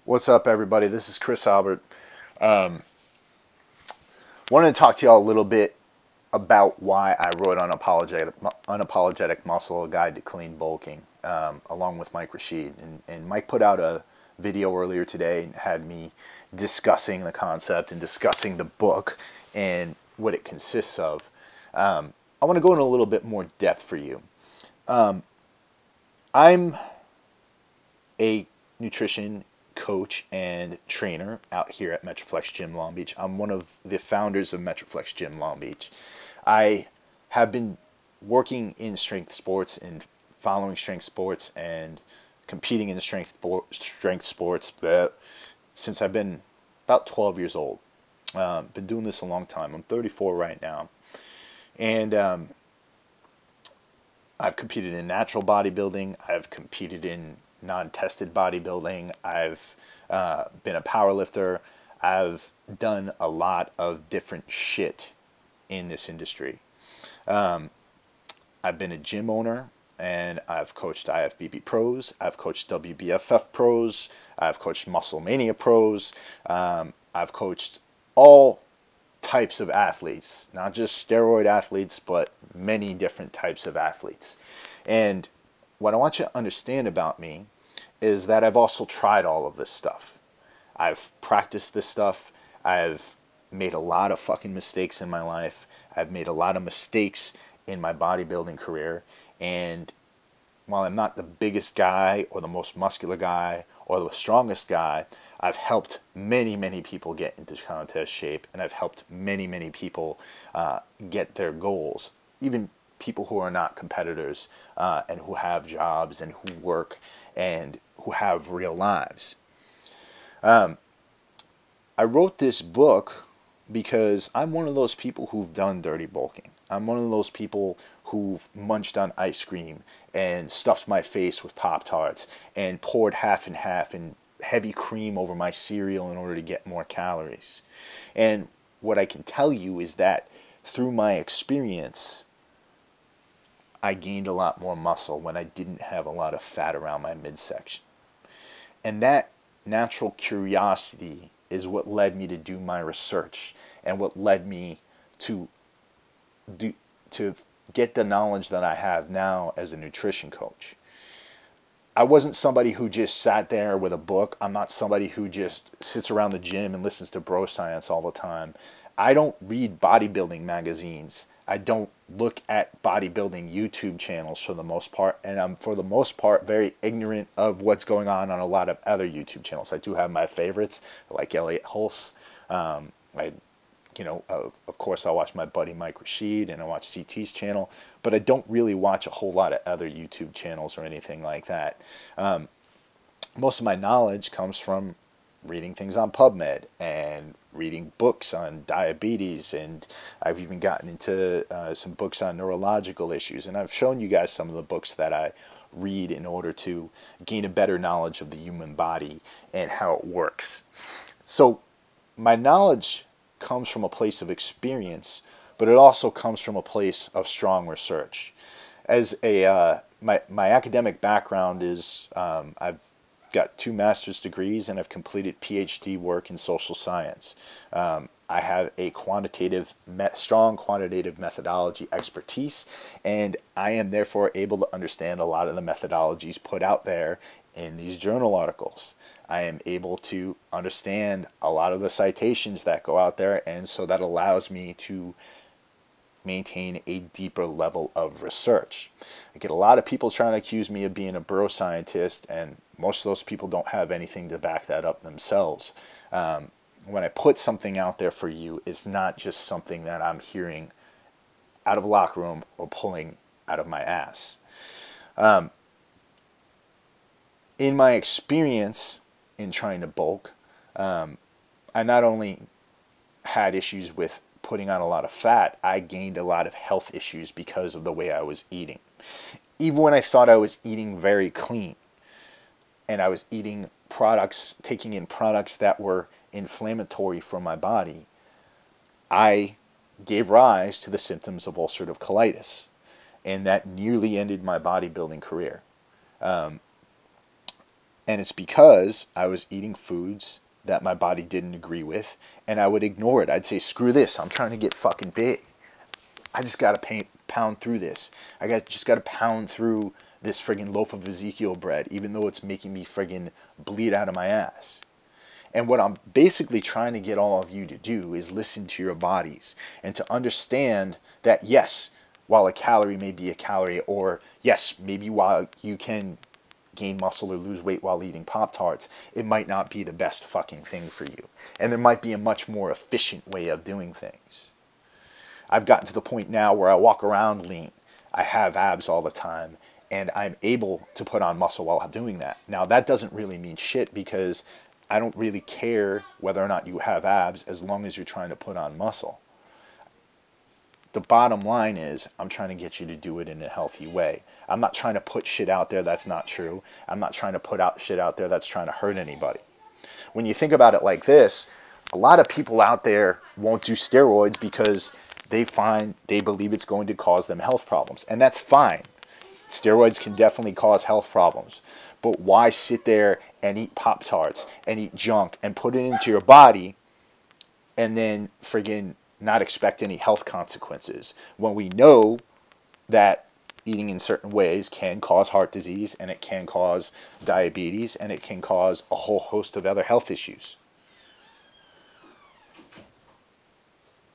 What's up, everybody? This is Chris Albert. Wanted to talk to y'all a little bit about why I wrote Unapologetic Muscle, a guide to clean bulking, along with Mike Rashid. And Mike put out a video earlier today and had me discussing the concept and discussing the book and what it consists of. I want to go in a little bit more depth for you. I'm a nutrition coach and trainer out here at Metroflex Gym Long Beach. I'm one of the founders of Metroflex Gym Long Beach. I have been working in strength sports and following strength sports and competing in the strength sports since I've been about 12 years old. Been doing this a long time. I'm 34 right now. And I've competed in natural bodybuilding. I've competed in non-tested bodybuilding. I've been a power lifter. I've done a lot of different shit in this industry. I've been a gym owner, and I've coached IFBB pros. I've coached WBFF pros. I've coached Muscle Mania pros. I've coached all types of athletes, not just steroid athletes, but many different types of athletes. And what I want you to understand about me is that I've also tried all of this stuff. I've practiced this stuff. I've made a lot of fucking mistakes in my life. I've made a lot of mistakes in my bodybuilding career. And while I'm not the biggest guy or the most muscular guy or the strongest guy, I've helped many, many people get into contest shape, and I've helped many, many people get their goals. Even people who are not competitors and who have jobs and who work and who have real lives. I wrote this book because I'm one of those people who've done dirty bulking. I'm one of those people who've munched on ice cream and stuffed my face with Pop-Tarts and poured half and half and heavy cream over my cereal in order to get more calories. And what I can tell you is that through my experience, I gained a lot more muscle when I didn't have a lot of fat around my midsection. And that natural curiosity is what led me to do my research and what led me to get the knowledge that I have now as a nutrition coach. I wasn't somebody who just sat there with a book. I'm not somebody who just sits around the gym and listens to bro science all the time. I don't read bodybuilding magazines. I don't look at bodybuilding YouTube channels for the most part, and I'm for the most part very ignorant of what's going on a lot of other YouTube channels. I do have my favorites, like Elliot Hulse. Of course, I watch my buddy Mike Rashid, and I watch CT's channel, but I don't really watch a whole lot of other YouTube channels or anything like that. Most of my knowledge comes from reading things on PubMed and reading books on diabetes, and I've even gotten into some books on neurological issues, and I've shown you guys some of the books that I read in order to gain a better knowledge of the human body and how it works. So my knowledge comes from a place of experience, but it also comes from a place of strong research. As my academic background is I've got 2 master's degrees, and I've completed PhD work in social science. I have a strong quantitative methodology expertise, and I am therefore able to understand a lot of the methodologies put out there in these journal articles. I am able to understand a lot of the citations that go out there, and so that allows me to maintain a deeper level of research. I get a lot of people trying to accuse me of being a bro scientist, and most of those people don't have anything to back that up themselves. When I put something out there for you, it's not just something that I'm hearing out of a locker room or pulling out of my ass. In my experience in trying to bulk, I not only had issues with putting on a lot of fat, I gained a lot of health issues because of the way I was eating. Even when I thought I was eating very clean, and I was eating products, taking in products that were inflammatory for my body, I gave rise to the symptoms of ulcerative colitis, and that nearly ended my bodybuilding career. And it's because I was eating foods that my body didn't agree with, and I would ignore it. I'd say, screw this, I'm trying to get fucking big. I just got to pound through this. Just got to pound through this friggin' loaf of Ezekiel bread, even though it's making me friggin' bleed out of my ass. And what I'm basically trying to get all of you to do is listen to your bodies and to understand that, yes, while a calorie may be a calorie, or yes, maybe while you can gain muscle or lose weight while eating Pop-Tarts, it might not be the best fucking thing for you. And there might be a much more efficient way of doing things. I've gotten to the point now where I walk around lean. I have abs all the time, and I'm able to put on muscle while doing that. Now, that doesn't really mean shit, because I don't really care whether or not you have abs as long as you're trying to put on muscle. The bottom line is, I'm trying to get you to do it in a healthy way. I'm not trying to put shit out there that's not true. I'm not trying to put out shit out there that's trying to hurt anybody. When you think about it like this, a lot of people out there won't do steroids because they believe it's going to cause them health problems. And that's fine. Steroids can definitely cause health problems. But why sit there and eat Pop-Tarts and eat junk and put it into your body and then friggin' not expect any health consequences, when we know that eating in certain ways can cause heart disease, and it can cause diabetes, and it can cause a whole host of other health issues?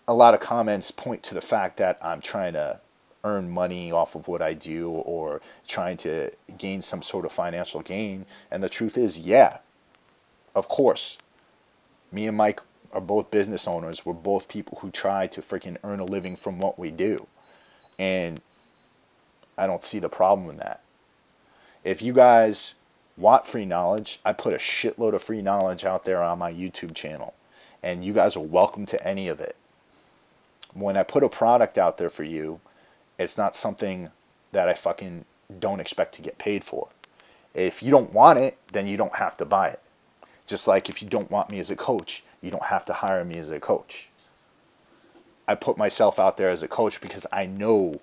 A lot of comments point to the fact that I'm trying to earn money off of what I do, or trying to gain some sort of financial gain. And the truth is, yeah, of course. Me and Mike are both business owners. We're both people who try to freaking earn a living from what we do. And I don't see the problem in that. If you guys want free knowledge, I put a shitload of free knowledge out there on my YouTube channel. And you guys are welcome to any of it. When I put a product out there for you, it's not something that I fucking don't expect to get paid for. If you don't want it, then you don't have to buy it. Just like if you don't want me as a coach, you don't have to hire me as a coach. I put myself out there as a coach because I know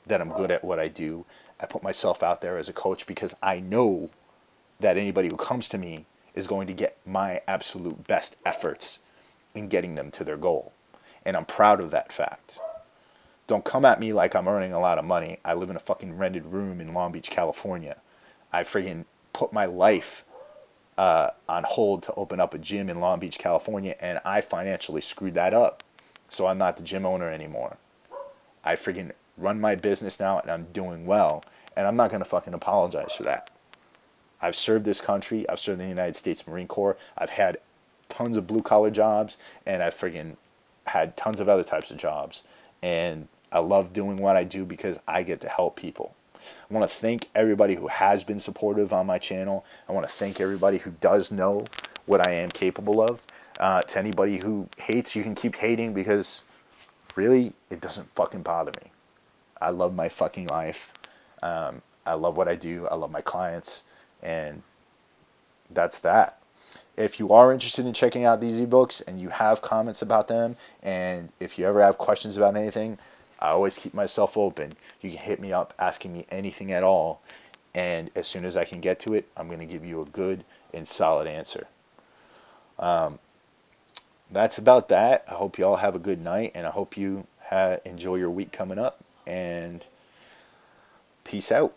that I'm good at what I do. I put myself out there as a coach because I know that anybody who comes to me is going to get my absolute best efforts in getting them to their goal. And I'm proud of that fact. Don't come at me like I'm earning a lot of money. I live in a fucking rented room in Long Beach, California. I friggin' put my life on hold to open up a gym in Long Beach, California, and I financially screwed that up. So I'm not the gym owner anymore. I friggin' run my business now, and I'm doing well, and I'm not going to fucking apologize for that. I've served this country. I've served in the United States Marine Corps. I've had tons of blue-collar jobs, and I've friggin' had tons of other types of jobs. And I love doing what I do because I get to help people. I want to thank everybody who has been supportive on my channel. I want to thank everybody who does know what I am capable of. To anybody who hates, you can keep hating, because really, it doesn't fucking bother me. I love my fucking life. I love what I do. I love my clients. And that's that. If you are interested in checking out these ebooks and you have comments about them, and if you ever have questions about anything, I always keep myself open. You can hit me up asking me anything at all, and as soon as I can get to it, I'm going to give you a good and solid answer. That's about that. I hope you all have a good night, and I hope you enjoy your week coming up, and peace out.